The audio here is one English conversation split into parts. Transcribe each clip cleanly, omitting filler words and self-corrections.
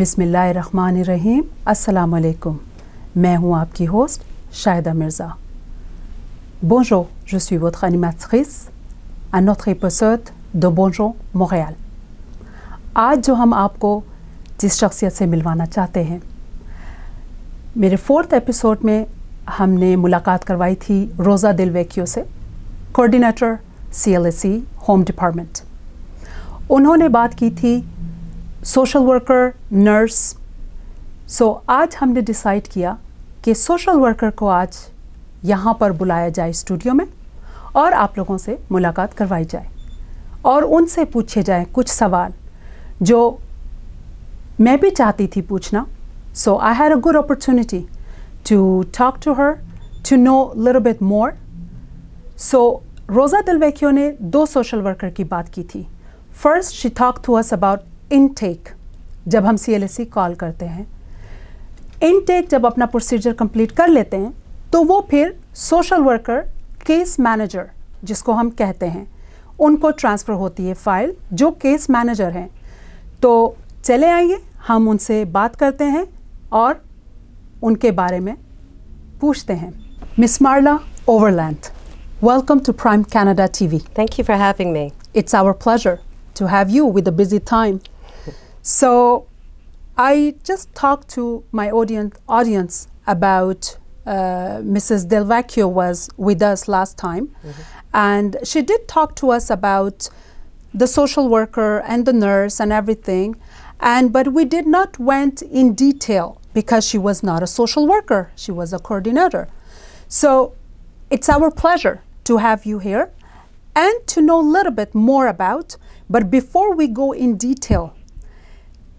बिस्मिल्लाहिर्रहमानिर्रहीम, अस्सलाम वालेकुम। मैं हूँ आपकी host Shahida Mirza. Bonjour, je suis votre animatrice à notre épisode de Bonjour Montréal। आज जो हम आपको जिस शख्सियत से मिलवाना चाहते हैं, मेरे 4th एपिसोड में हमने मुलाकात करवाई थी रोज़ा दिलवेकियो से, कोऑर्डिनेटर CLSE होम डिपार्टमेंट। उन्होंने बात की थी सोशल वर्कर, नर्स। सो आज हमने डिसाइड किया कि सोशल वर्कर को आज यहाँ पर बुलाया जाए स्टूडियो में और आप लोगों से मुलाकात करवाई जाए और उनसे पूछे जाए कुछ सवाल जो मैं भी चाहती थी पूछना। So I had a good opportunity to talk to her, to know little bit more. So Rosa Delvecchio ने 2 सोशल वर्कर की बात की थी। First she talk to us about intake. जब हम CLSE कॉल करते हैं, इनटेक जब अपना प्रोसीजर कंप्लीट कर लेते हैं तो वो फिर सोशल वर्कर, केस मैनेजर जिसको हम कहते हैं, उनको ट्रांसफ़र होती है फाइल, जो केस मैनेजर हैं। तो चले आइए हम उनसे बात करते हैं और उनके बारे में पूछते हैं। Miss Marla Overland, welcome to Prime Canada TV। Thank you for having me. It's our pleasure to have you with a busy time. So I just talked to my audience about Mrs. Delvecchio was with us last time, and she did talk to us about the social worker and the nurse and everything, but we did not went in detail because she was not a social worker, she was a coordinator. So it's our pleasure to have you here and to know a little bit more about, but before we go in detail,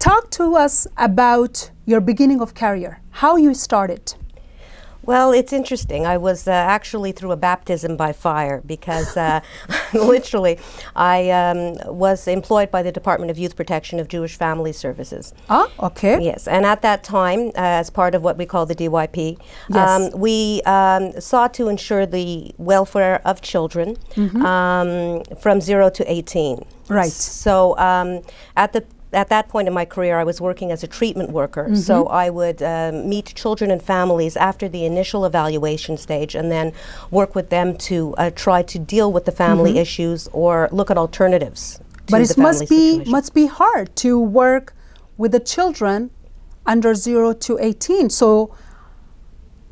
talk to us about your beginning of career, how you started. Well, it's interesting. I was actually through a baptism by fire because literally I was employed by the Department of Youth Protection of Jewish Family Services. Ah, okay. Yes, and at that time, as part of what we call the DYP, yes. We sought to ensure the welfare of children from 0 to 18. Right. So at that point in my career, I was working as a treatment worker. So I would meet children and families after the initial evaluation stage and then work with them to try to deal with the family issues or look at alternatives to but the it family situation. must be hard to work with the children under 0 to 18. So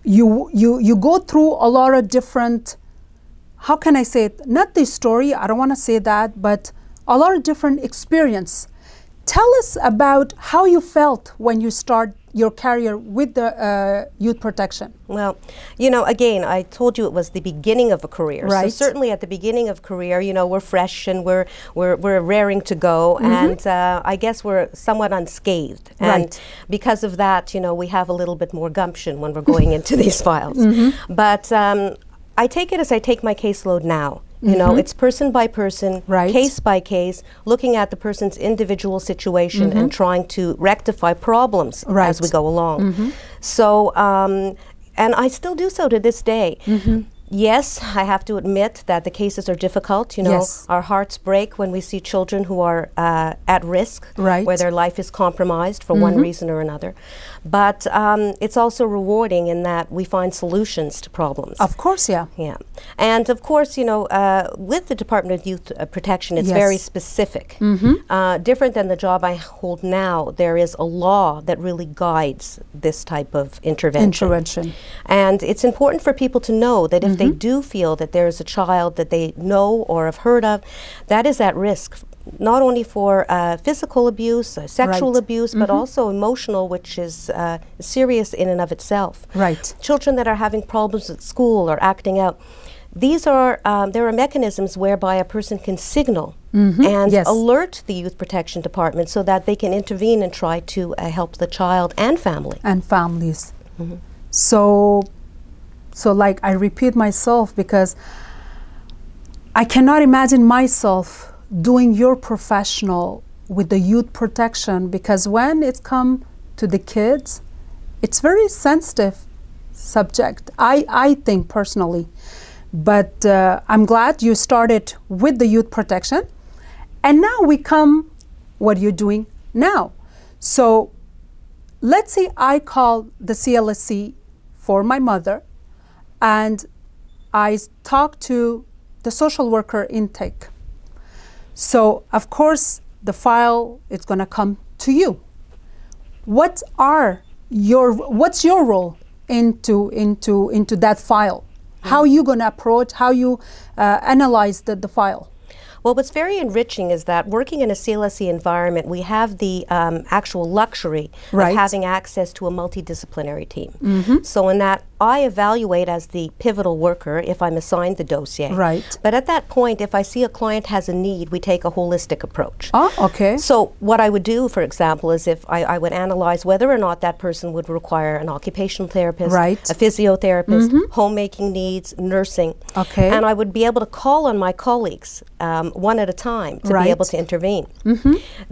you go through a lot of different, how can I say it? Not the story, I don't want to say that, but a lot of different experience. Tell us about how you felt when you start your career with the youth protection. Well, you know, again, I told you it was the beginning of a career. Right. So certainly at the beginning of career, you know, we're fresh and we're raring to go, and I guess we're somewhat unscathed. And Right. because of that, you know, we have a little bit more gumption when we're going into these files. But I take it as I take my caseload now. You know, it's person by person, Right. case by case, looking at the person's individual situation and trying to rectify problems Right. as we go along. So, and I still do so to this day. Yes, I have to admit that the cases are difficult. You know, Yes. our hearts break when we see children who are at risk, Right. where their life is compromised for one reason or another. But it's also rewarding in that we find solutions to problems. Of course, yeah. Yeah, and of course, you know, with the Department of Youth Protection, it's Yes. very specific. Different than the job I hold now, there is a law that really guides this type of intervention. And it's important for people to know that if they do feel that there is a child that they know or have heard of, that is at risk, not only for physical abuse, sexual Right. abuse, but also emotional, which is serious in and of itself. Right. Children that are having problems at school or acting out, these are, there are mechanisms whereby a person can signal and Yes. alert the Youth Protection Department so that they can intervene and try to help the child and family. And families. So like I repeat myself because I cannot imagine myself doing your professional with the youth protection, because when it's come to the kids, it's very sensitive subject, I think personally. But I'm glad you started with the youth protection, and now we come what you're doing now. So let's say I call the CLSC for my mother and I talk to the social worker intake. So of course the file is going to come to you. What's your role into that file? How are you going to approach, how you analyze the file? Well, what's very enriching is that working in a CLSC environment, we have the actual luxury of having access to a multidisciplinary team. So in that, I evaluate as the pivotal worker if I'm assigned the dossier. But at that point, if I see a client has a need, we take a holistic approach. So what I would do, for example, is if I would analyze whether or not that person would require an occupational therapist, a physiotherapist, homemaking needs, nursing. And I would be able to call on my colleagues one at a time to be able to intervene.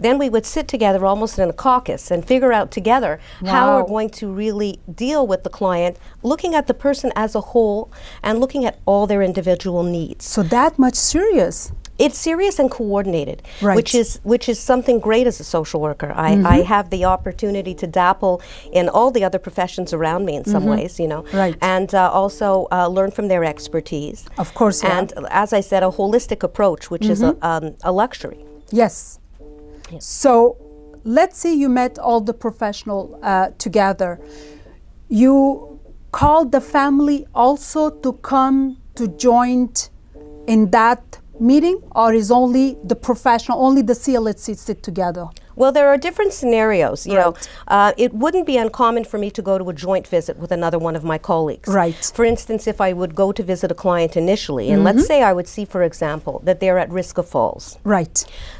Then we would sit together almost in a caucus and figure out together how we're going to really deal with the client, looking at the person as a whole and looking at all their individual needs. So that much serious? It's serious and coordinated, which is something great as a social worker. I have the opportunity to dabble in all the other professions around me in some ways, you know, and also learn from their expertise. Of course, and as I said, a holistic approach, which is a luxury. Yes. So let's say you met all the professionals together. You called the family also to come to join in that meeting, or is only the professional, only the CLSC sit together? Well, there are different scenarios. You know, it wouldn't be uncommon for me to go to a joint visit with another one of my colleagues. For instance, if I would go to visit a client initially, and let's say I would see, for example, that they're at risk of falls.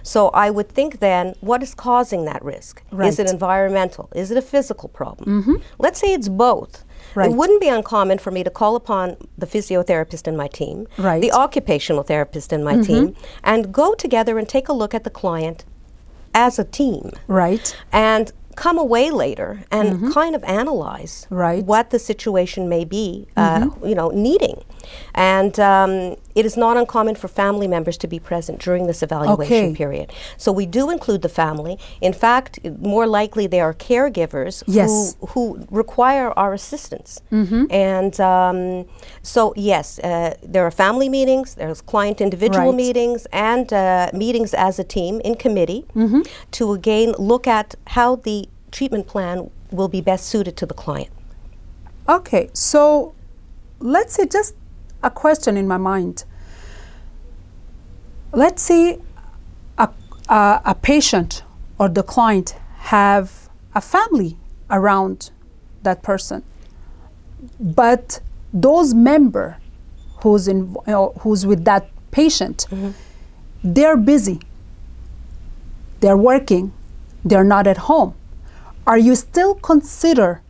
So I would think then, what is causing that risk? Is it environmental? Is it a physical problem? Let's say it's both. It wouldn't be uncommon for me to call upon the physiotherapist in my team, the occupational therapist in my team, and go together and take a look at the client as a team. And come away later and kind of analyze what the situation may be, you know, needing. And it is not uncommon for family members to be present during this evaluation period. So we do include the family. In fact, more likely they are caregivers who require our assistance. And so yes, there are family meetings, there's client individual meetings, and meetings as a team in committee to again look at how the treatment plan will be best suited to the client. Okay, so let's say, just a question in my mind. Let's say a patient or the client have a family around that person, but those member who's with that patient, they're busy, they're working, they're not at home. Are you still consider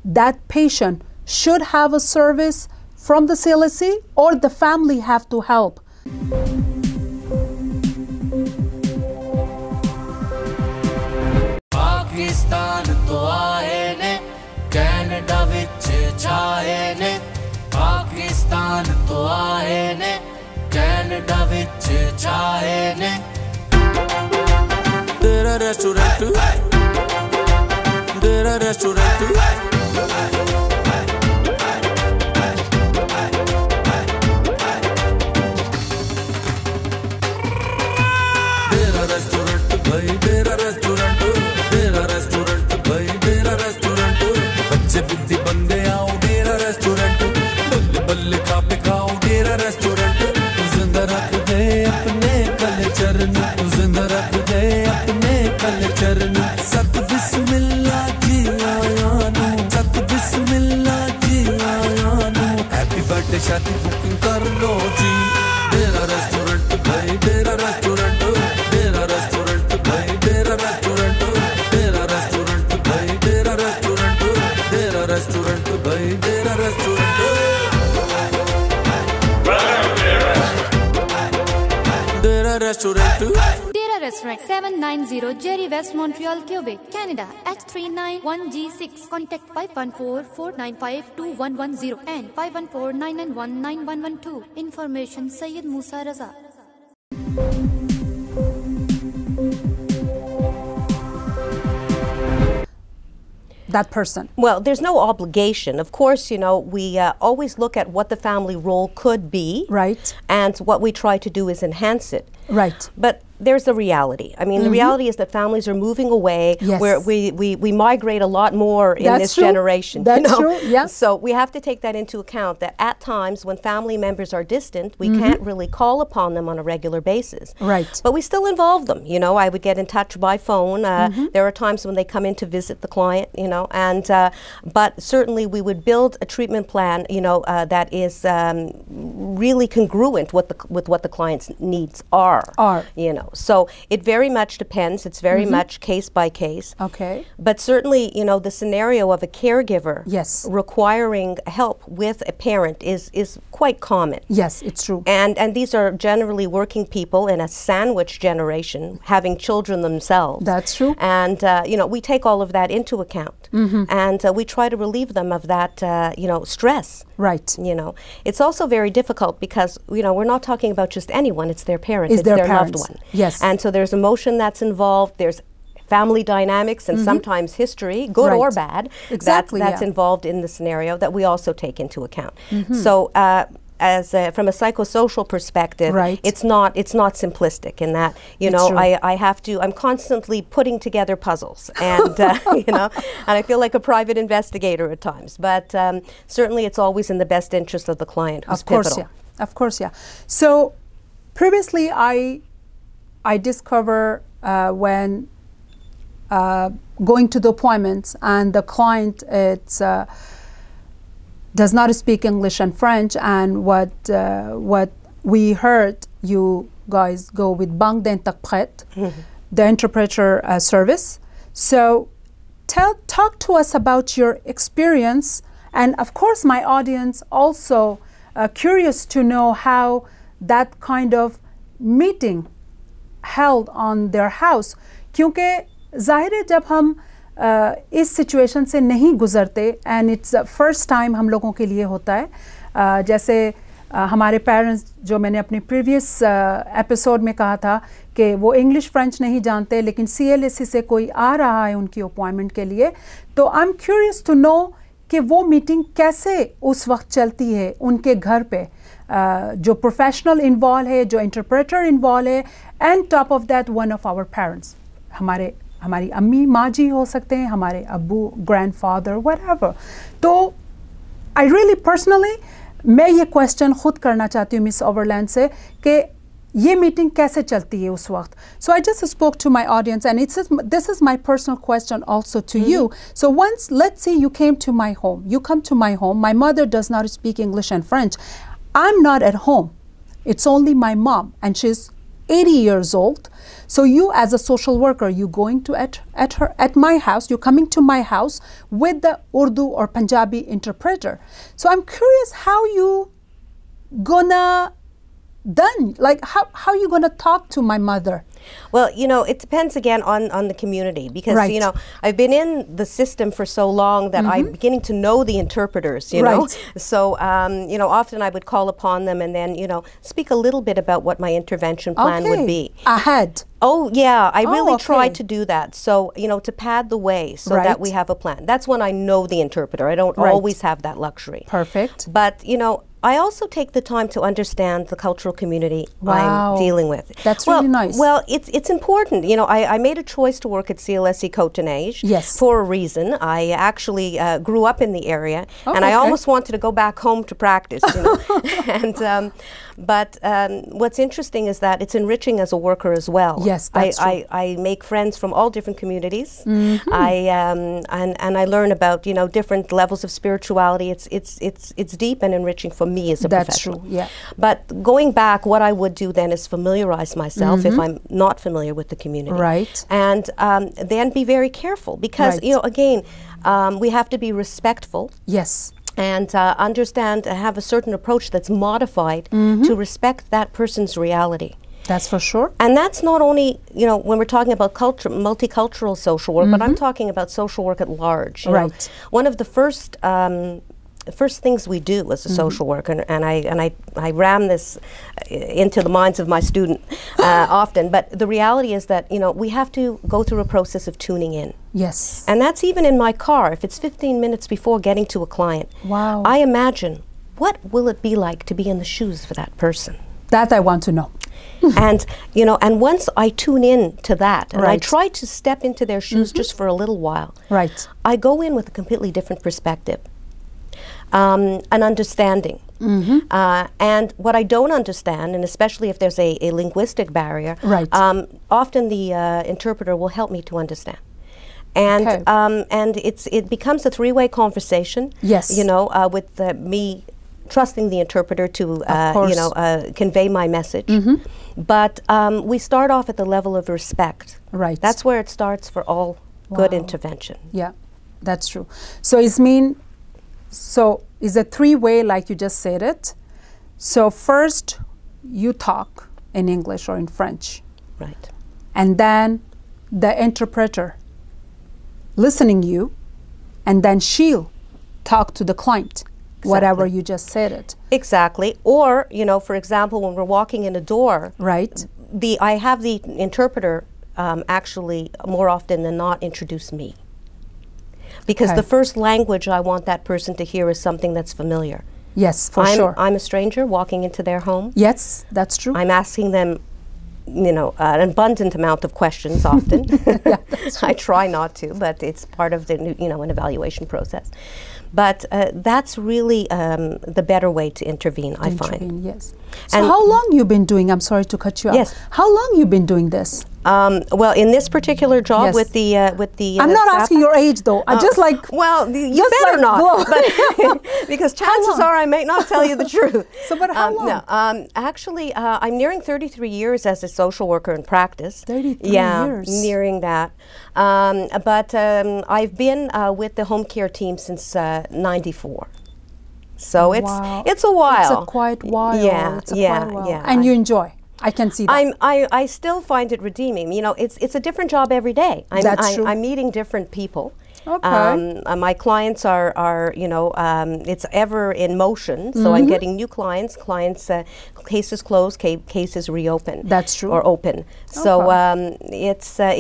that patient should have a service from the CLSC, or the family have to help? Pakistan to aaye ne, Canada vich chaaye ne. Pakistan to aaye ne, Canada vich chaaye ne. Tera restaurant, tera restaurant. बुद्धि बंदे आओ डेरा restaurant, बल्ले बल्ले खा पे खाओ डेरा restaurant. जिंदा रख दे अपने कल्चर नू, जिंदा रख दे अपने कल्चर नू। सत बिस्मिल्लाह जी आया नू, सत बिस्मिल्लाह जी आया नू। हैप्पी बर्थडे शादी बुकिंग कर लो जी। डेरा रेस्टोरेंट भाई डेरा रेस्टोरेंट, डेरा रेस्टोरेंट भाई डेरा रेस्टोरेंट, डेरा रेस्टोरेंट भाई डेरा रेस्टोरेंट, डेरा रेस्टोरेंट भाई डेरा restaurant. Dera restaurant, Dera restaurant 790 Jerry West, Montreal, Quebec, Canada H391G6. Contact 514-495-2110 and 514-991-9112. Information Syed Musa Raza. that person? Well, there's no obligation. Of course, you know, we always look at what the family role could be. Right. And what we try to do is enhance it. Right. But there's the reality. I mean, the reality is that families are moving away. Yes. Where we migrate a lot more in That's this true. generation. That's you know? true, yeah. So we have to take that into account, that at times when family members are distant, we can't really call upon them on a regular basis. Right. But we still involve them. You know, I would get in touch by phone. There are times when they come in to visit the client, you know, and but certainly we would build a treatment plan, you know, that is really congruent with what the client's needs are. You know, so it very much depends. It's very much case by case. Okay. But certainly, you know, the scenario of a caregiver Yes. requiring help with a parent is quite common. Yes, it's true. And these are generally working people in a sandwich generation, having children themselves. That's true. And, you know, we take all of that into account. And we try to relieve them of that, you know, stress. Right. You know, it's also very difficult because, you know, we're not talking about just anyone. It's their parent. It's their loved one. Yes. And so there's emotion that's involved. There's family dynamics and sometimes history, good or bad, Exactly, that's involved in the scenario that we also take into account. So from a psychosocial perspective, it's not simplistic in that, you know, I'm constantly putting together puzzles and, you know, and I feel like a private investigator at times, but certainly it's always in the best interest of the client who's pivotal. Of course, yeah. So previously I discover when going to the appointments and the client does not speak English and French, and what we heard, you guys go with Banque d'Interprète, the interpreter service. So talk to us about your experience, and of course my audience also curious to know how that kind of meeting held on their house, क्योंकि जाहिर है जब हम इस situation से नहीं गुजरते and it's first time हम लोगों के लिए होता है, जैसे हमारे पेरेंट्स जो मैंने अपनी प्रीवियस एपिसोड में कहा था कि वो इंग्लिश फ्रेंच नहीं जानते लेकिन CLSC से कोई आ रहा है उनकी अपॉइंटमेंट के लिए, तो I am curious to know कि वो मीटिंग कैसे उस वक्त चलती है उनके घर पे, जो प्रोफेशनल इन्वॉल्व है, जो इंटरप्रेटर इन्वॉल्व है, and top of that one of our parents, हमारी अम्मी माँ जी हो सकते हैं, हमारे अब्बू, ग्रैंडफादर, व्हाटएवर. तो आई रियली पर्सनली मैं ये क्वेश्चन खुद करना चाहती हूँ मिस ओवरलैंड से कि ये मीटिंग कैसे चलती है उस वक्त. So I just spoke to my audience and this is my personal question also to you. So once, let's say you came to my home, you come to my home, my mother does not speak English and French, I'm not at home, it's only my mom and she's 80 years old. So you as a social worker, you going to at my house, you're coming to my house with the Urdu or Punjabi interpreter. So I'm curious how you gonna done, like how you gonna talk to my mother? Well, you know, it depends again on the community because, you know, I've been in the system for so long that I'm beginning to know the interpreters, you know. So, you know, often I would call upon them and then, you know, speak a little bit about what my intervention plan would be. Ahead. Oh, yeah, I really try to do that. So, you know, to pad the way so that we have a plan. That's when I know the interpreter. I don't always have that luxury. Perfect. But, you know, I also take the time to understand the cultural community I'm dealing with. That's really nice. Well, it's important. You know, I made a choice to work at CLSC Côte-des-Neiges for a reason. I actually grew up in the area, and I almost wanted to go back home to practice, you know. And but what's interesting is that it's enriching as a worker as well. Yes, that's true. I make friends from all different communities. And I learn about, you know, different levels of spirituality. It's deep and enriching for me as a professional. That's true, yeah. But going back, what I would do then is familiarize myself if I'm not familiar with the community. Right. And then be very careful because, you know, again, we have to be respectful. Yes. And understand, have a certain approach that's modified to respect that person's reality. That's for sure. And that's not only, you know, when we're talking about multicultural social work, but I'm talking about social work at large. You know. One of the first first things we do as a social worker, and I ram this into the minds of my student often, but the reality is that, you know, we have to go through a process of tuning in. Yes. And that's even in my car. If it's 15 minutes before getting to a client, wow, I imagine, what will it be like to be in the shoes for that person? That I want to know. And, you know, and once I tune in to that, and I Right. try to step into their shoes just for a little while, Right. I go in with a completely different perspective, an understanding. And what I don't understand, and especially if there's a linguistic barrier, Right. Often the interpreter will help me to understand. And Okay. and it becomes a three-way conversation. Yes. You know, with me trusting the interpreter to course. you know, convey my message. But we start off at the level of respect. Right. That's where it starts for all good Wow. intervention. Yeah, that's true. So it's a three-way, like you just said it. So first you talk in English or in French, Right. and then the interpreter listening you, and then she'll talk to the client, whatever you just said it. Exactly. Or, you know, for example, when we're walking in a door, Right. I have the interpreter actually more often than not introduce me. Because Okay. the first language I want that person to hear is something that's familiar. Yes, for sure. I'm a stranger walking into their home. Yes, that's true. I'm asking them, you know, an abundant amount of questions often. I try not to, but it's part of the, you know, an evaluation process. But that's really the better way to intervene, I find. Intervene, yes. So And- how long you been doing, I'm sorry to cut you off. Yes. How long you been doing this? Well, in this particular job Yes. with the I'm not staff- asking your age though. I just like, Well, you just better like not, glow. but because chances long? are I may not tell you the truth. So, but how long? No, actually, I'm nearing 33 years as a social worker in practice. 33 yeah, years. nearing that. But I've been with the home care team since '94. So wow. it's a while. It's a quite while. Yeah, It's a yeah, quite while. yeah. And you enjoy. I can see that. I still find it redeeming. You know, it's a different job every day. That's true. I'm meeting different people. Okay. My clients are you know, it's ever in motion. So I'm getting new clients. Cases closed, cases reopen. That's true. Or open. So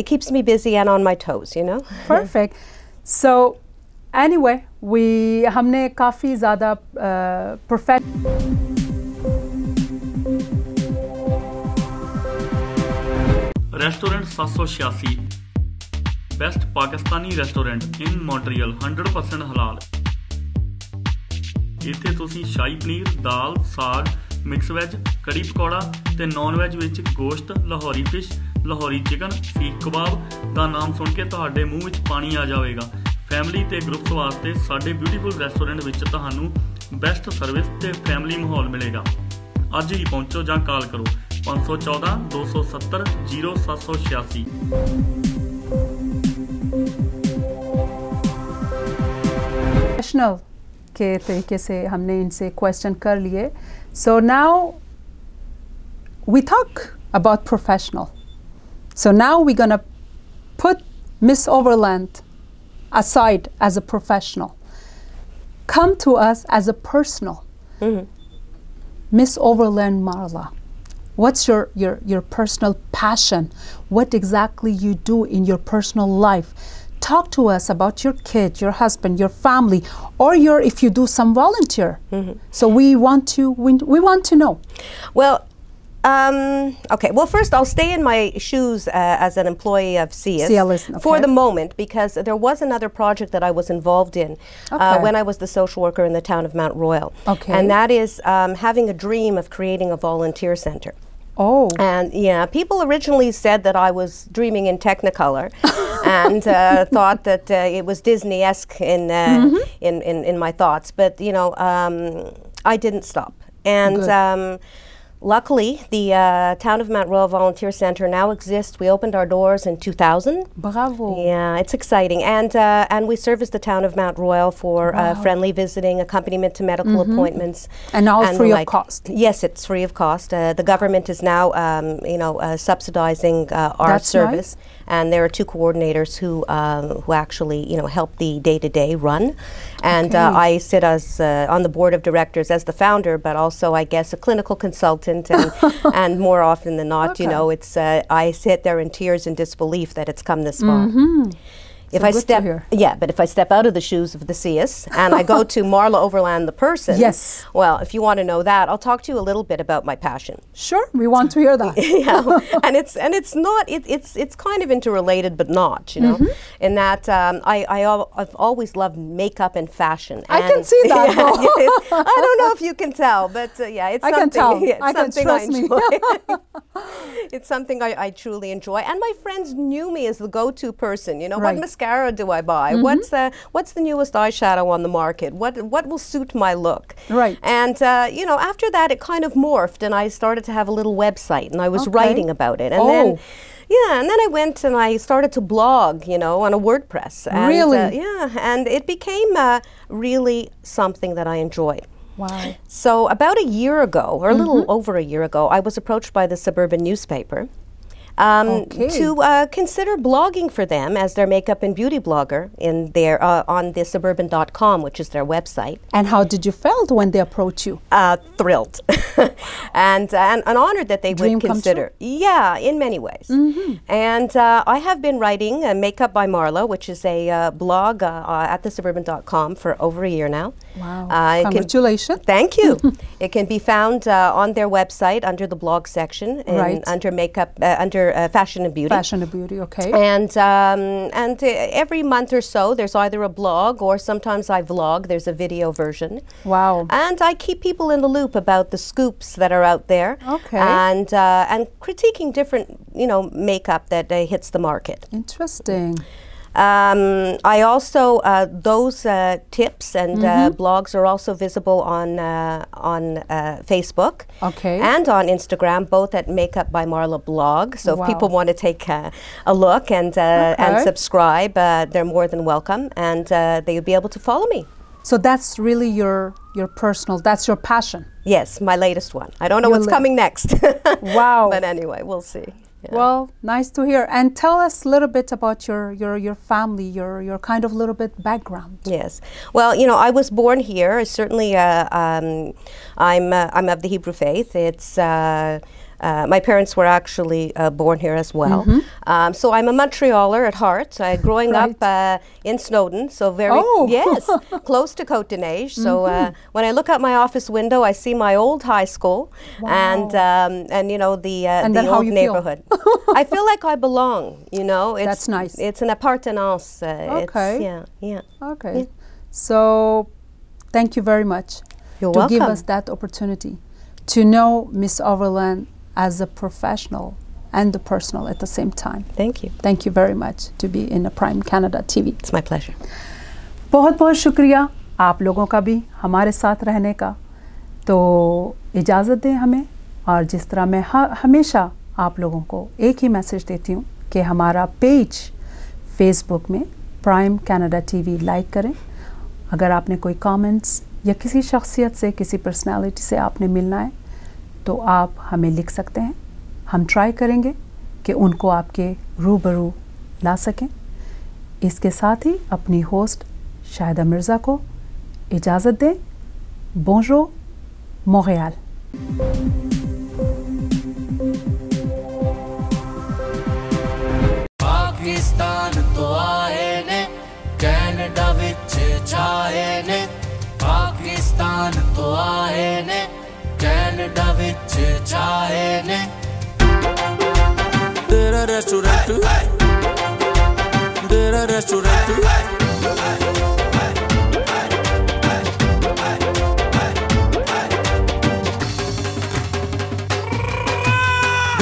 it keeps me busy and on my toes. You know. Perfect. So anyway, हमने काफ़ी ज़्यादा restaurant 786 best Pakistani restaurant in Montreal 100% हलाल। ਇੱਥੇ ਤੁਸੀਂ ਸ਼ਾਹੀ ਪਨੀਰ, ਦਾਲ, ਸਾਗ, mix veg, kadhi pakora ਤੇ non veg ਵਿੱਚ ਗੋਸ਼ਤ, Lahori fish, Lahori chicken, ਸੀਖ ਕਬਾਬ ਦਾ ਨਾਮ ਸੁਣ ਕੇ ਤੁਹਾਡੇ ਮੂੰਹ ਵਿੱਚ ਪਾਣੀ ਆ ਜਾਵੇਗਾ। ਫੈਮਿਲੀ ਤੇ ਗਰੁੱਪਸ ਵਾਸਤੇ ਸਾਡੇ ਬਿਊਟੀਫੁਲ ਰੈਸਟੋਰੈਂਟ ਵਿੱਚ ਤੁਹਾਨੂੰ ਬੈਸਟ ਸਰਵਿਸ ਤੇ ਫੈਮਿਲੀ ਮਾਹੌਲ ਮਿਲੇਗਾ। ਅੱਜ ਹੀ ਪਹੁੰਚੋ ਜਾਂ ਕਾਲ ਕਰੋ 514 270 0786। प्रोफेशनल के तरीके से हमने इनसे क्वेश्चन कर लिए. So now we talk about professional. So now we're going to put Miss Overland aside as a professional. Come to us as a personal. Mm-hmm. Miss Overland Marla, what's your personal passion? What exactly you do in your personal life? Talk to us about your kid, your husband, your family, or if you do some volunteer. Mm-hmm. So we want to know. Well, okay. Well, first I'll stay in my shoes as an employee of CIAS okay. for the moment, because there was another project that I was involved in when I was the social worker in the town of Mount Royal. Okay. And that is having a dream of creating a volunteer center. Oh. And yeah, people originally said that I was dreaming in Technicolor and thought that it was Disney-esque in my thoughts. But, you know, I didn't stop. And Luckily, the Town of Mount Royal Volunteer Center now exists. We opened our doors in 2000. Bravo. Yeah, it's exciting. And we service the Town of Mount Royal for friendly visiting, accompaniment to medical appointments. And all free of cost? Yes, it's free of cost. The government is now, subsidizing our service. Nice. And there are 2 coordinators who actually, help the day-to-day run. And I sit as on the board of directors as the founder, but also, I guess, a clinical consultant. And more often than not, it's I sit there in tears and disbelief that it's come this far. If I step, but if I step out of the shoes of the CS and I go to Marla Overland, the person, yes. Well, if you want to know that, I'll talk to you a little bit about my passion. Sure, we want to hear that. And it's not it's kind of interrelated, but not, in that I've always loved makeup and fashion. I can see that. I don't know if you can tell, but it's I something. Can tell. It's I something can I trust enjoy. me. It's something I truly enjoy, and my friends knew me as the go-to person. Right. What mascara do I buy? What's the newest eyeshadow on the market? What will suit my look? Right. And after that, it kind of morphed, and I started to have a little website, and I was writing about it, and then. Yeah, and then I went and I started to blog, on a WordPress. And, really? And it became really something that I enjoyed. Wow. So about a year ago, or a little over a year ago, I was approached by the Suburban newspaper to consider blogging for them as their makeup and beauty blogger in their on the suburban.com, which is their website. And how did you felt when they approached you? Thrilled and honored that they would consider. Yeah, in many ways. And I have been writing Makeup by Marla, which is a blog at the suburban.com for over a year now. Wow. Congratulations. Thank you. It can be found on their website under the blog section, under makeup, under fashion and beauty. Fashion and beauty, okay. And every month or so, there's either a blog or sometimes I vlog. There's a video version. Wow. And I keep people in the loop about the scoops that are out there. Okay. And critiquing different, makeup that hits the market. Interesting. I also those tips and blogs are also visible on Facebook, and on Instagram, both at Makeup by Marla blog. So if people want to take a look and subscribe, they're more than welcome, and they would be able to follow me. So that's really your personal, that's your passion. Yes, my latest one. I don't know what's coming next. Wow. But anyway, we'll see. Yeah. Well, nice to hear. And tell us a little bit about your family, your kind of little bit background. Yes. Well, I was born here. Certainly, I'm of the Hebrew faith. It's my parents were actually born here as well. So I'm a Montrealer at heart. Growing up in Snowdon, so very close to Côte des Neiges. So when I look out my office window, I see my old high school and the old neighborhood. I feel like I belong. That's nice. It's an appartenance. Okay. Yeah. Okay. Yeah. So, thank you very much You're welcome. Give us that opportunity to know Miss Overland as a professional and a personal at the same time. Thank you. Thank you very much to be in a Prime Canada TV. It's my pleasure. बहुत बहुत शुक्रिया आप लोगों का भी हमारे साथ रहने का. तो इजाज़त दें हमें, और जिस तरह मैं हमेशा आप लोगों को एक ही मैसेज देती हूँ कि हमारा पेज फेसबुक में प्राइम कनाडा टीवी लाइक करें. अगर आपने कोई कमेंट्स या किसी शख्सियत से, किसी पर्सनालिटी से आपने मिलना है तो आप हमें लिख सकते हैं. हम ट्राई करेंगे कि उनको आपके रूबरू ला सकें. इसके साथ ही अपनी होस्ट शाहिदा मिर्ज़ा को इजाज़त दें. बोंजोर मोंट्रियल. पाकिस्तान तो आए ने कनाडा विच छाए ने. पाकिस्तान तो आए ने कनाडा विच छाए ने. तेरा रेस्टोरेंट तेरा रेस्टोरेंट भाई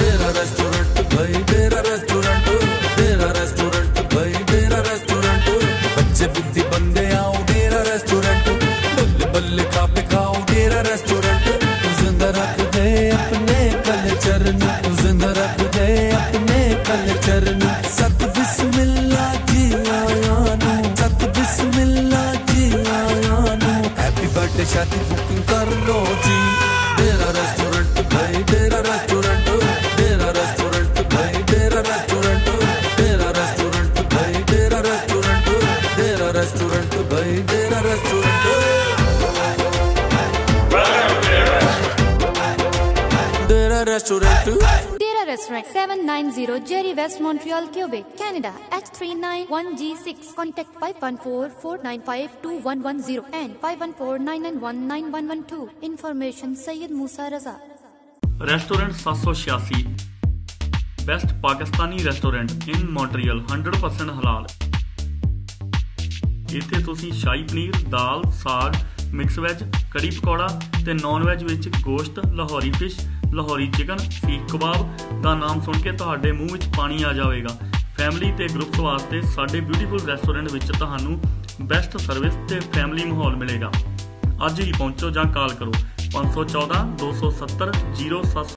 तेरा रेस्टोरेंट भाई तेरा रेस्टोरेंट. बच्चे बुद्धि बंदे आओ तेरा रेस्टोरेंट. बल्ले बल्ले खा पे खाओ तेरा रेस्टोरेंट. जिंदा रख दे अपने कल्चर नू सत बिस्मिल्लाह जी आया नू सत बिस्मिल्लाह जी आया नू हैप्पी बर्थडे शादी बुकिंग कर लो जी डेरा रेस्टोरेंट भाई डेरा रेस्टोरेंट डेरा रेस्टोरेंट भाई डेरा रेस्टोरेंट डेरा रेस्टोरेंट भाई डेरा रेस्टोरेंट डेरा रेस्टोरेंट भाई डेरा restaurant Dera restaurant Dera Restaurant 790 Jerry West Montreal, Quebec, Canada H391G6. Contact 514-495-2110 and 514-991-9112. Information Syed Musa Raza. Restaurant 786 best Pakistani restaurant in Montreal 100% हलाल। ਇੱਥੇ ਤੁਸੀਂ ਸ਼ਾਹੀ ਪਨੀਰ, ਦਾਲ, ਸਾਗ, ਮਿਕਸ ਵੈਜ, ਕੜੀ ਪਕੌੜਾ ਤੇ non veg ਵਿੱਚ ਗੋਸ਼ਤ, Lahori fish, Lahori chicken, ਸੀਖ ਕਬਾਬ ਦਾ ਨਾਮ ਸੁਣ ਕੇ ਤੁਹਾਡੇ ਮੂੰਹ ਵਿੱਚ ਪਾਣੀ ਆ ਜਾਵੇਗਾ। ਫੈਮਿਲੀ ਤੇ ਗਰੁੱਪਸ ਵਾਸਤੇ ਸਾਡੇ ਬਿਊਟੀਫੁਲ ਰੈਸਟੋਰੈਂਟ ਵਿੱਚ ਤੁਹਾਨੂੰ ਬੈਸਟ ਸਰਵਿਸ ਤੇ ਫੈਮਿਲੀ ਮਾਹੌਲ ਮਿਲੇਗਾ। ਅੱਜ ਹੀ ਪਹੁੰਚੋ ਜਾਂ ਕਾਲ ਕਰੋ 514 270 07